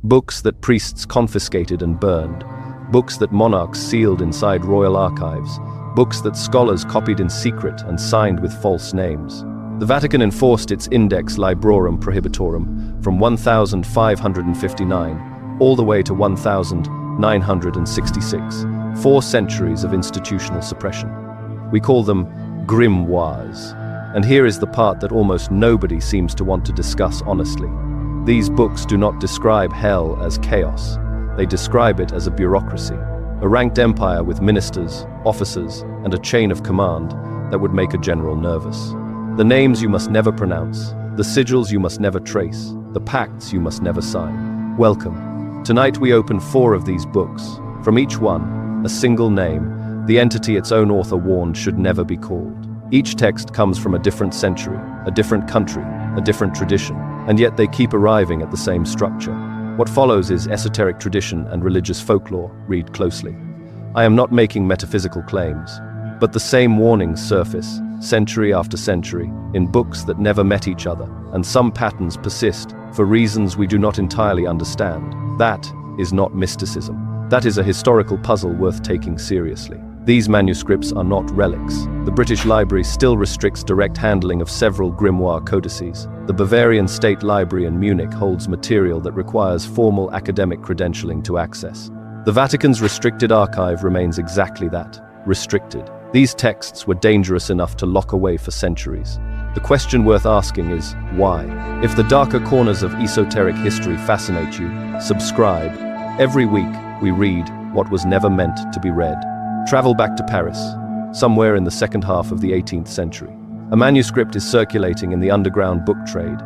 Books that priests confiscated and burned. Books that monarchs sealed inside royal archives. Books that scholars copied in secret and signed with false names. The Vatican enforced its Index Librorum Prohibitorum from 1559 all the way to 1966, 4 centuries of institutional suppression. We call them grimoires. And here is the part that almost nobody seems to want to discuss honestly. These books do not describe hell as chaos. They describe it as a bureaucracy, a ranked empire with ministers, officers, and a chain of command that would make a general nervous. The names you must never pronounce, the sigils you must never trace, the pacts you must never sign. Welcome. Tonight we open 4 of these books. From each one, a single name, the entity its own author warned should never be called. Each text comes from a different century, a different country, a different tradition, and yet they keep arriving at the same structure. What follows is esoteric tradition and religious folklore. Read closely. I am not making metaphysical claims, but the same warnings surface, century after century, in books that never met each other, and some patterns persist for reasons we do not entirely understand. That is not mysticism. That is a historical puzzle worth taking seriously. These manuscripts are not relics. The British Library still restricts direct handling of several grimoire codices. The Bavarian State Library in Munich holds material that requires formal academic credentialing to access. The Vatican's restricted archive remains exactly that, restricted. These texts were dangerous enough to lock away for centuries. The question worth asking is, why? If the darker corners of esoteric history fascinate you, subscribe. Every week, we read what was never meant to be read. Travel back to Paris, somewhere in the second half of the 18th century. A manuscript is circulating in the underground book trade.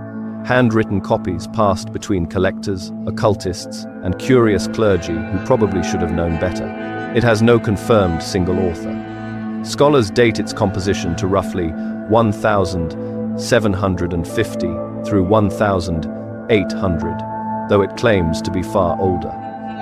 Handwritten copies passed between collectors, occultists, and curious clergy who probably should have known better. It has no confirmed single author. Scholars date its composition to roughly 1750 through 1800, though it claims to be far older.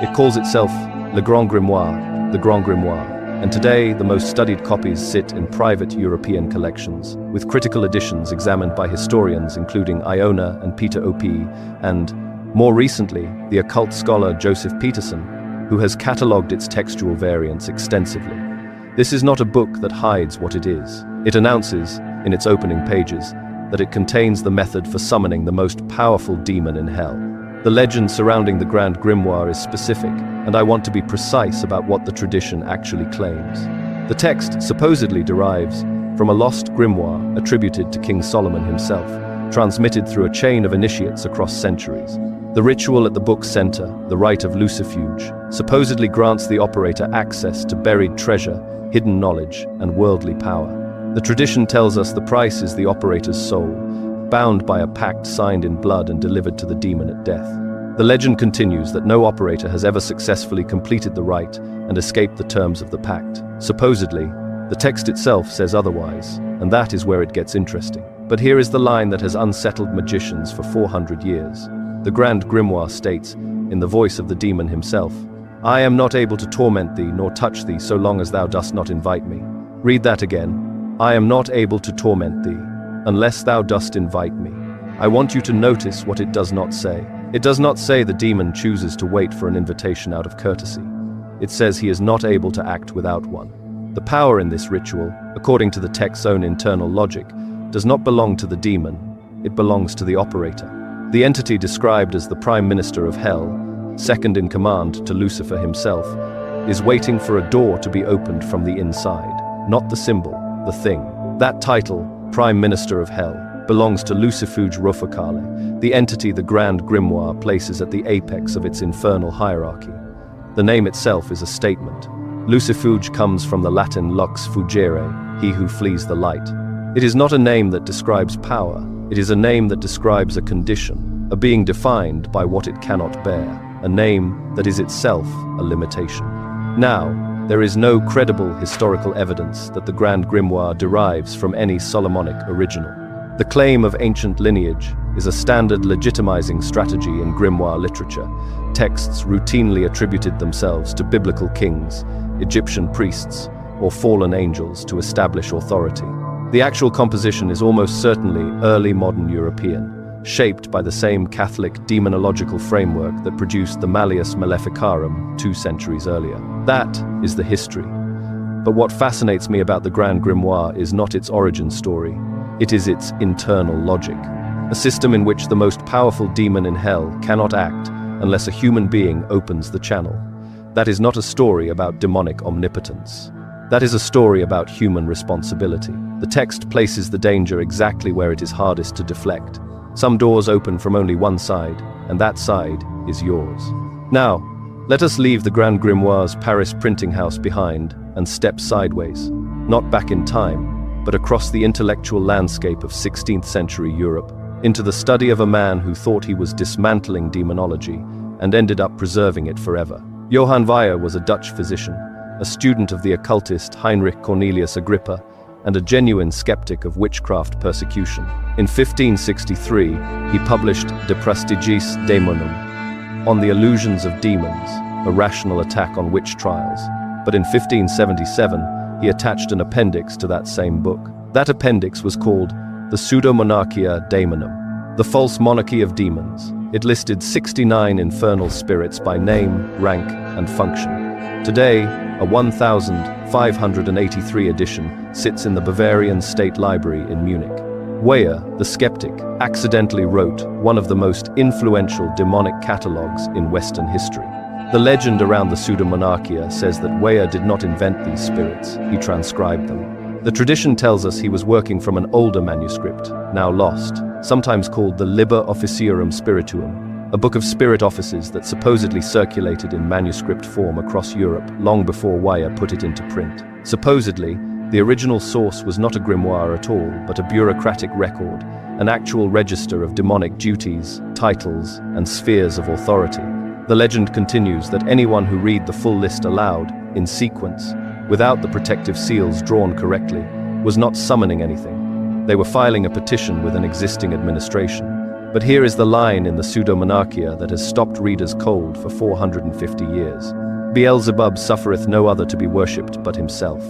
It calls itself Le Grand Grimoire, the Grand Grimoire. And today, the most studied copies sit in private European collections, with critical editions examined by historians including Iona and Peter Opie, and, more recently, the occult scholar Joseph Peterson, who has catalogued its textual variants extensively. This is not a book that hides what it is. It announces, in its opening pages, that it contains the method for summoning the most powerful demon in hell. The legend surrounding the Grand Grimoire is specific, and I want to be precise about what the tradition actually claims. The text supposedly derives from a lost grimoire attributed to King Solomon himself, transmitted through a chain of initiates across centuries. The ritual at the book's center, the rite of lucifuge, supposedly grants the operator access to buried treasure, hidden knowledge, and worldly power. The tradition tells us the price is the operator's soul, bound by a pact signed in blood and delivered to the demon at death. The legend continues that no operator has ever successfully completed the rite and escaped the terms of the pact. Supposedly, the text itself says otherwise, and that is where it gets interesting. But here is the line that has unsettled magicians for 400 years. The Grand Grimoire states, in the voice of the demon himself, "I am not able to torment thee nor touch thee so long as thou dost not invite me." Read that again. "I am not able to torment thee unless thou dost invite me." I want you to notice what it does not say. It does not say the demon chooses to wait for an invitation out of courtesy. It says he is not able to act without one. The power in this ritual, according to the text's own internal logic, does not belong to the demon, it belongs to the operator. The entity described as the Prime Minister of Hell, second in command to Lucifer himself, is waiting for a door to be opened from the inside, not the symbol, the thing. That title, Prime Minister of Hell, belongs to Lucifuge Rofocale, the entity the Grand Grimoire places at the apex of its infernal hierarchy. The name itself is a statement. Lucifuge comes from the Latin lux fugere, he who flees the light. It is not a name that describes power, it is a name that describes a condition, a being defined by what it cannot bear, a name that is itself a limitation. Now, there is no credible historical evidence that the Grand Grimoire derives from any Solomonic original. The claim of ancient lineage is a standard legitimizing strategy in grimoire literature. Texts routinely attributed themselves to biblical kings, Egyptian priests, or fallen angels to establish authority. The actual composition is almost certainly early modern European, shaped by the same Catholic demonological framework that produced the Malleus Maleficarum 2 centuries earlier. That is the history. But what fascinates me about the Grand Grimoire is not its origin story, it is its internal logic. A system in which the most powerful demon in hell cannot act unless a human being opens the channel. That is not a story about demonic omnipotence. That is a story about human responsibility. The text places the danger exactly where it is hardest to deflect. Some doors open from only one side, and that side is yours. Now, let us leave the Grand Grimoire's Paris printing house behind and step sideways, not back in time, but across the intellectual landscape of 16th century Europe, into the study of a man who thought he was dismantling demonology and ended up preserving it forever. Johann Weyer was a Dutch physician, a student of the occultist Heinrich Cornelius Agrippa, and a genuine skeptic of witchcraft persecution. In 1563, he published De Praestigiis Daemonum, on the illusions of demons, a rational attack on witch trials. But in 1577, he attached an appendix to that same book. That appendix was called the Pseudo-Monarchia Daemonum, the false monarchy of demons. It listed 69 infernal spirits by name, rank, and function. Today, a 1583 edition sits in the Bavarian State Library in Munich. Weyer, the skeptic, accidentally wrote one of the most influential demonic catalogues in Western history. The legend around the Pseudo-Monarchia says that Weyer did not invent these spirits, he transcribed them. The tradition tells us he was working from an older manuscript, now lost, sometimes called the Liber Officiorum Spirituum, a book of spirit offices that supposedly circulated in manuscript form across Europe long before Weyer put it into print. Supposedly, the original source was not a grimoire at all, but a bureaucratic record, an actual register of demonic duties, titles, and spheres of authority. The legend continues that anyone who read the full list aloud, in sequence, without the protective seals drawn correctly, was not summoning anything. They were filing a petition with an existing administration. But here is the line in the Pseudo-Monarchia that has stopped readers cold for 450 years. Beelzebub suffereth no other to be worshipped but himself.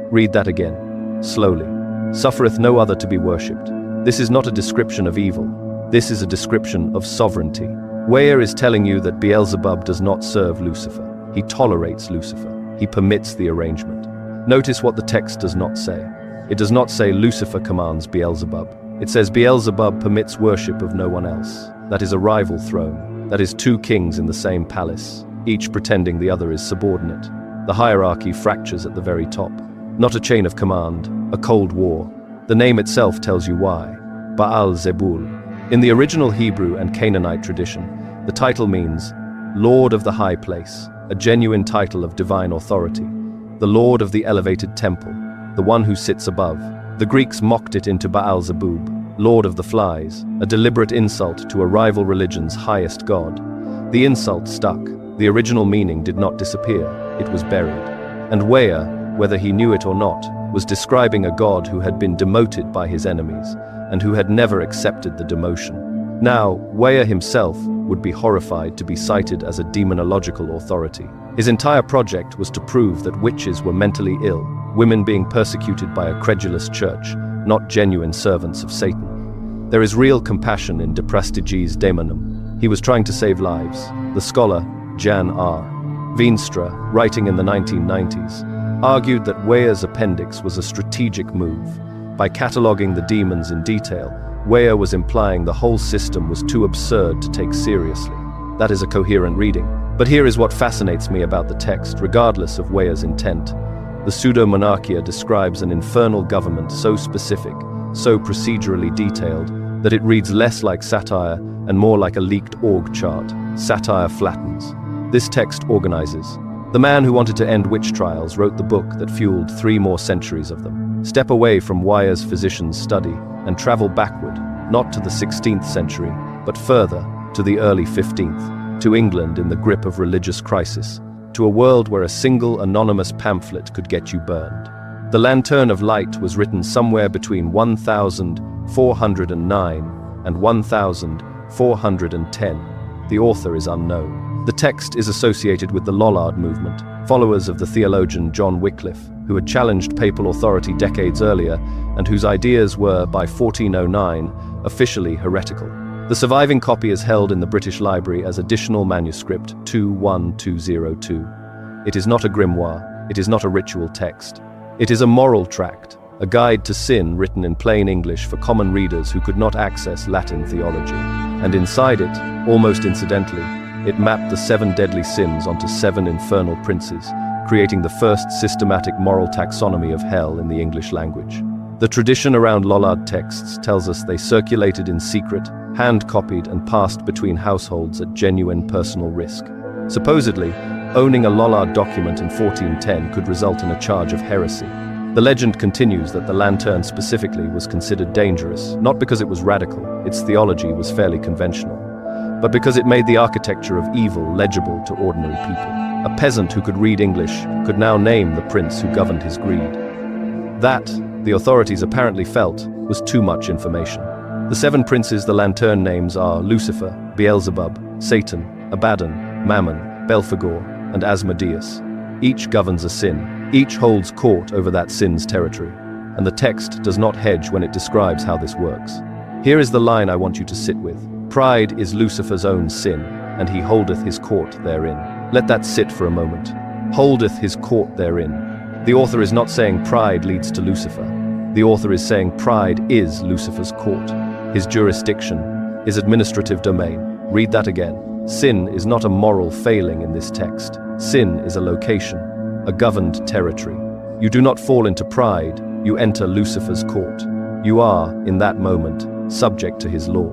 Read that again, slowly. Suffereth no other to be worshipped. This is not a description of evil. This is a description of sovereignty. Weyer is telling you that Beelzebub does not serve Lucifer. He tolerates Lucifer. He permits the arrangement. Notice what the text does not say. It does not say Lucifer commands Beelzebub. It says Beelzebub permits worship of no one else. That is a rival throne. That is two kings in the same palace, each pretending the other is subordinate. The hierarchy fractures at the very top. Not a chain of command, a cold war. The name itself tells you why. Baal Zebul. In the original Hebrew and Canaanite tradition, the title means Lord of the High Place, a genuine title of divine authority. The Lord of the elevated temple, the one who sits above. The Greeks mocked it into Baal Zebub, Lord of the Flies, a deliberate insult to a rival religion's highest god. The insult stuck. The original meaning did not disappear, it was buried. And Weyer, whether he knew it or not, was describing a god who had been demoted by his enemies, and who had never accepted the demotion. Now, Weyer himself would be horrified to be cited as a demonological authority. His entire project was to prove that witches were mentally ill, women being persecuted by a credulous church, not genuine servants of Satan. There is real compassion in De Praestigiis Daemonum. He was trying to save lives. The scholar, Jan R. Veenstra, writing in the 1990s, argued that Weyer's appendix was a strategic move. By cataloguing the demons in detail, Weyer was implying the whole system was too absurd to take seriously. That is a coherent reading. But here is what fascinates me about the text, regardless of Weyer's intent. The Pseudo-Monarchia describes an infernal government so specific, so procedurally detailed, that it reads less like satire and more like a leaked org chart. Satire flattens. This text organizes. The man who wanted to end witch trials wrote the book that fueled 3 more centuries of them. Step away from Weyer's physician's study and travel backward, not to the 16th century, but further, to the early 15th, to England in the grip of religious crisis, to a world where a single anonymous pamphlet could get you burned. The Lantern of Light was written somewhere between 1409 and 1410. The author is unknown. The text is associated with the Lollard movement, followers of the theologian John Wycliffe, who had challenged papal authority decades earlier and whose ideas were, by 1409, officially heretical. The surviving copy is held in the British Library as Additional Manuscript 21202. It is not a grimoire, it is not a ritual text. It is a moral tract, a guide to sin written in plain English for common readers who could not access Latin theology. And inside it, almost incidentally, it mapped the 7 deadly sins onto 7 infernal princes, creating the first systematic moral taxonomy of hell in the English language. The tradition around Lollard texts tells us they circulated in secret, hand-copied and passed between households at genuine personal risk. Supposedly, owning a Lollard document in 1410 could result in a charge of heresy. The legend continues that the lantern specifically was considered dangerous, not because it was radical, its theology was fairly conventional, but because it made the architecture of evil legible to ordinary people. A peasant who could read English could now name the prince who governed his greed. That, the authorities apparently felt, was too much information. The 7 princes the lantern names are Lucifer, Beelzebub, Satan, Abaddon, Mammon, Belphegor, and Asmodeus. Each governs a sin, each holds court over that sin's territory, and the text does not hedge when it describes how this works. Here is the line I want you to sit with. Pride is Lucifer's own sin, and he holdeth his court therein. Let that sit for a moment. Holdeth his court therein. The author is not saying pride leads to Lucifer. The author is saying pride is Lucifer's court, his jurisdiction, his administrative domain. Read that again. Sin is not a moral failing in this text. Sin is a location, a governed territory. You do not fall into pride, you enter Lucifer's court. You are, in that moment, subject to his law.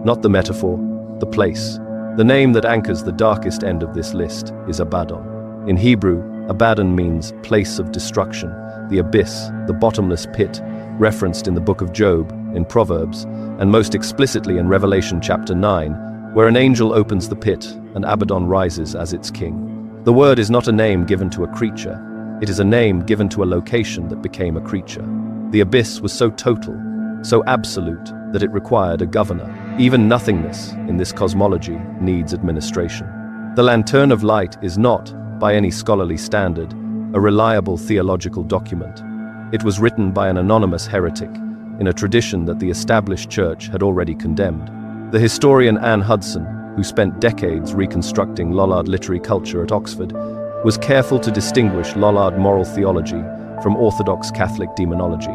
Not the metaphor, the place. The name that anchors the darkest end of this list is Abaddon. In Hebrew, Abaddon means place of destruction, the abyss, the bottomless pit, referenced in the book of Job, in Proverbs, and most explicitly in Revelation chapter 9, where an angel opens the pit and Abaddon rises as its king. The word is not a name given to a creature, it is a name given to a location that became a creature. The abyss was so total, so absolute, that it required a governor. Even nothingness, in this cosmology, needs administration. The Lantern of Light is not, by any scholarly standard, a reliable theological document. It was written by an anonymous heretic, in a tradition that the established church had already condemned. The historian Anne Hudson, who spent decades reconstructing Lollard literary culture at Oxford, was careful to distinguish Lollard moral theology from orthodox Catholic demonology.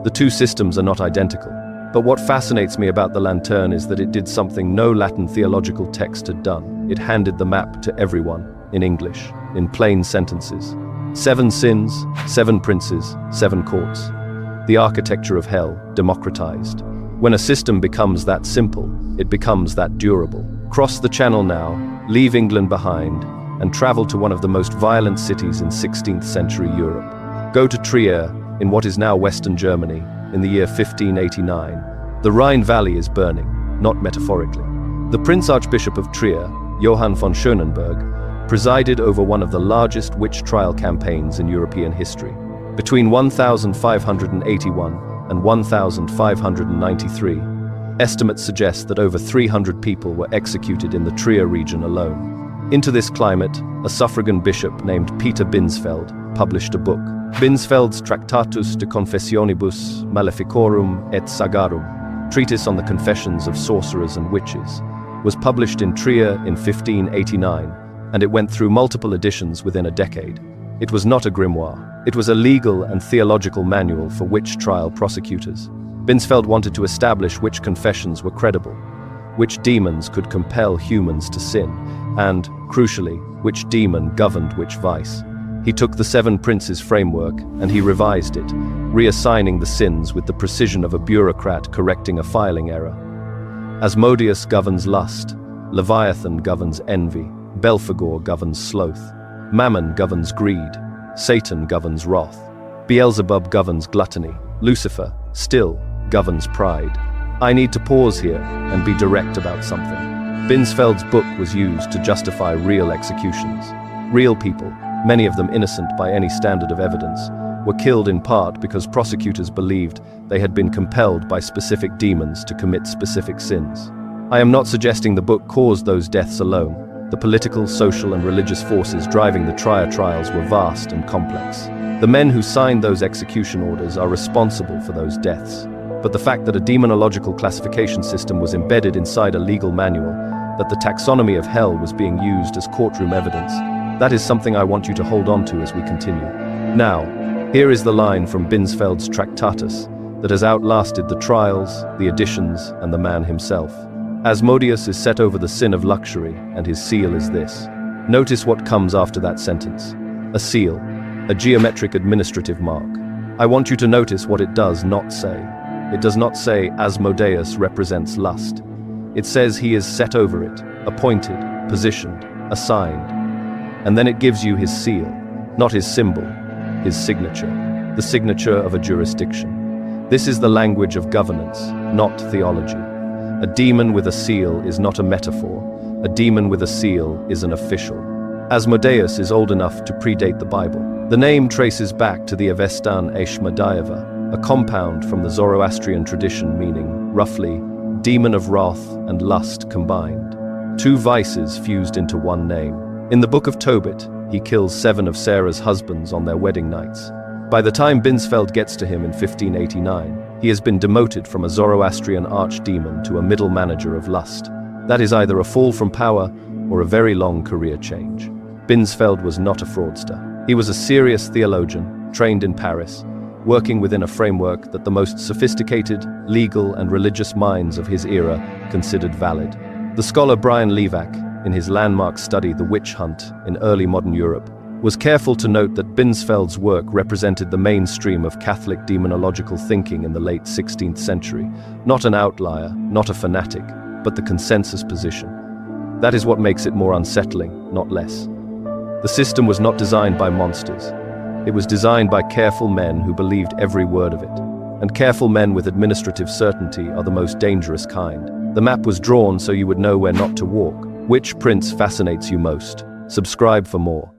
The two systems are not identical, but what fascinates me about the Lantern is that it did something no Latin theological text had done. It handed the map to everyone, in English, in plain sentences. 7 sins, 7 princes, 7 courts. The architecture of hell, democratized. When a system becomes that simple, it becomes that durable. Cross the Channel now, leave England behind, and travel to one of the most violent cities in 16th century Europe. Go to Trier, in what is now Western Germany, in the year 1589. The Rhine Valley is burning, not metaphorically. The Prince Archbishop of Trier, Johann von Schönenberg, presided over one of the largest witch trial campaigns in European history. Between 1581 and 1593, estimates suggest that over 300 people were executed in the Trier region alone. Into this climate, a suffragan bishop named Peter Binsfeld published a book. Binsfeld's Tractatus de Confessionibus Maleficorum et Sagarum, treatise on the confessions of sorcerers and witches, was published in Trier in 1589, and it went through multiple editions within a decade. It was not a grimoire. It was a legal and theological manual for witch trial prosecutors. Binsfeld wanted to establish which confessions were credible, which demons could compel humans to sin, and, crucially, which demon governed which vice. He took the 7 princes framework and he revised it, reassigning the sins with the precision of a bureaucrat correcting a filing error. Asmodeus governs lust, Leviathan governs envy, Belphegor governs sloth, Mammon governs greed, Satan governs wrath, Beelzebub governs gluttony, Lucifer, still, governs pride. I need to pause here and be direct about something. Binsfeld's book was used to justify real executions. Real people, many of them innocent by any standard of evidence, were killed in part because prosecutors believed they had been compelled by specific demons to commit specific sins. I am not suggesting the book caused those deaths alone. The political, social, and religious forces driving the Trier trials were vast and complex. The men who signed those execution orders are responsible for those deaths. but the fact that a demonological classification system was embedded inside a legal manual, that the taxonomy of hell was being used as courtroom evidence, that is something I want you to hold on to as we continue. Now, here is the line from Binsfeld's Tractatus that has outlasted the trials, the editions, and the man himself. Asmodeus is set over the sin of luxury, and his seal is this. Notice what comes after that sentence. A seal, a geometric administrative mark. I want you to notice what it does not say. It does not say Asmodeus represents lust. It says he is set over it, appointed, positioned, assigned. And then it gives you his seal, not his symbol, his signature, the signature of a jurisdiction. This is the language of governance, not theology. A demon with a seal is not a metaphor. A demon with a seal is an official. Asmodeus is old enough to predate the Bible. The name traces back to the Avestan Eshmadieva, a compound from the Zoroastrian tradition meaning, roughly, demon of wrath and lust combined. Two vices fused into one name. In the Book of Tobit, he kills 7 of Sarah's husbands on their wedding nights. By the time Binsfeld gets to him in 1589, he has been demoted from a Zoroastrian archdemon to a middle manager of lust. That is either a fall from power or a very long career change. Binsfeld was not a fraudster. He was a serious theologian, trained in Paris, working within a framework that the most sophisticated, legal, and religious minds of his era considered valid. The scholar Brian Levack, in his landmark study The Witch Hunt in early modern Europe, was careful to note that Binsfeld's work represented the mainstream of Catholic demonological thinking in the late 16th century, not an outlier, not a fanatic, but the consensus position. That is what makes it more unsettling, not less. The system was not designed by monsters. It was designed by careful men who believed every word of it. And careful men with administrative certainty are the most dangerous kind. The map was drawn so you would know where not to walk. Which prince fascinates you most? Subscribe for more.